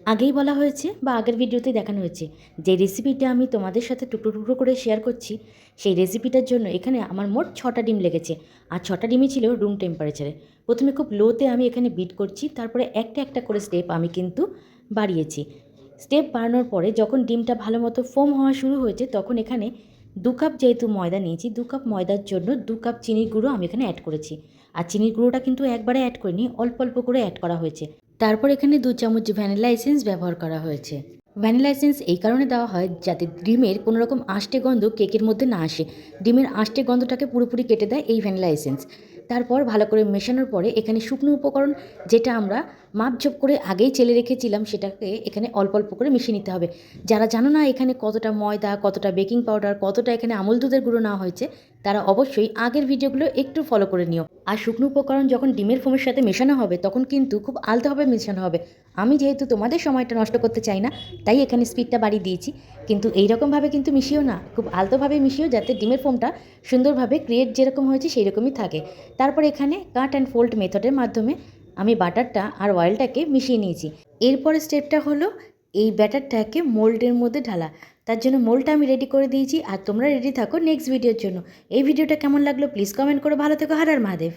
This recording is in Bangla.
আগেই বলা হয়েছে বা আগের ভিডিওতে দেখানো হয়েছে যে রেসিপিটা আমি তোমাদের সাথে টুকরো টুকরো করে শেয়ার করছি, সেই রেসিপিটার জন্য এখানে আমার মোট 6টা ডিম লেগেছে। আর 6টা ডিমই ছিল রুম টেম্পারেচারে। প্রথমে খুব লোতে আমি এখানে বিট করছি, তারপরে একটা একটা করে স্টেপ আমি কিন্তু বাড়িয়েছি। স্টেপ বাড়ানোর পরে যখন ডিমটা ভালো মতো ফোম হওয়া শুরু হয়েছে, তখন এখানে 2 কাপ যেহেতু ময়দা নিয়েছি, 2 কাপ ময়দার জন্য 2 কাপ চিনির গুঁড়ো আমি এখানে অ্যাড করেছি। আর চিনির গুঁড়োটা কিন্তু একবারে অ্যাড করিনি, অল্প অল্প করে অ্যাড করা হয়েছে। তারপর এখানে 2 চামচ ভ্যানিলা এসেন্স ব্যবহার করা হয়েছে। ভ্যানিলা এসেন্স এই কারণে দেওয়া হয় যাতে ডিমের কোনো রকম আষ্টে গন্ধ কেকের মধ্যে না আসে। ডিমের আষ্টে গন্ধটাকে পুরোপুরি কেটে দেয় এই ভ্যানিলা এসেন্স। তারপর ভালো করে মেশানোর পরে এখানে শুকনো উপকরণ যেটা আমরা মাপঝোপ করে আগেই চেলে রেখেছিলাম, সেটাকে এখানে অল্প অল্প করে মিশিয়ে নিতে হবে। যারা জানো না এখানে কতটা ময়দা, কতটা বেকিং পাউডার, কতটা এখানে আমুল দুধের গুঁড়ো নেওয়া হয়েছে, তারা অবশ্যই আগের ভিডিওগুলো একটু ফলো করে নিও। আর শুকনো উপকরণ যখন ডিমের ফোমের সাথে মেশানো হবে তখন কিন্তু খুব আলতোভাবে মেশানো হবে। আমি যেহেতু তোমাদের সময়টা নষ্ট করতে চাই না, তাই এখানে স্পিডটা বাড়িয়ে দিয়েছি। কিন্তু এই রকমভাবে কিন্তু মিশিও না, খুব আলতোভাবে মিশিও যাতে ডিমের ফোমটা সুন্দরভাবে ক্রিয়েট যেরকম হয়েছে সেই রকমই থাকে। তারপর এখানে কাট অ্যান্ড ফোল্ড মেথডের মাধ্যমে আমি বাটারটা আর অয়েলটাকে মিশিয়ে নিয়েছি। এরপরে স্টেপটা হলো এই ব্যাটারটাকে মোল্ডের মধ্যে ঢালা। তার জন্য মোল্ডটা আমি রেডি করে দিয়েছি, আর তোমরা রেডি থাকো নেক্সট ভিডিওর জন্য। এই ভিডিওটা কেমন লাগলো প্লিজ কমেন্ট করো। ভালো থেকো। হর হর মহাদেব।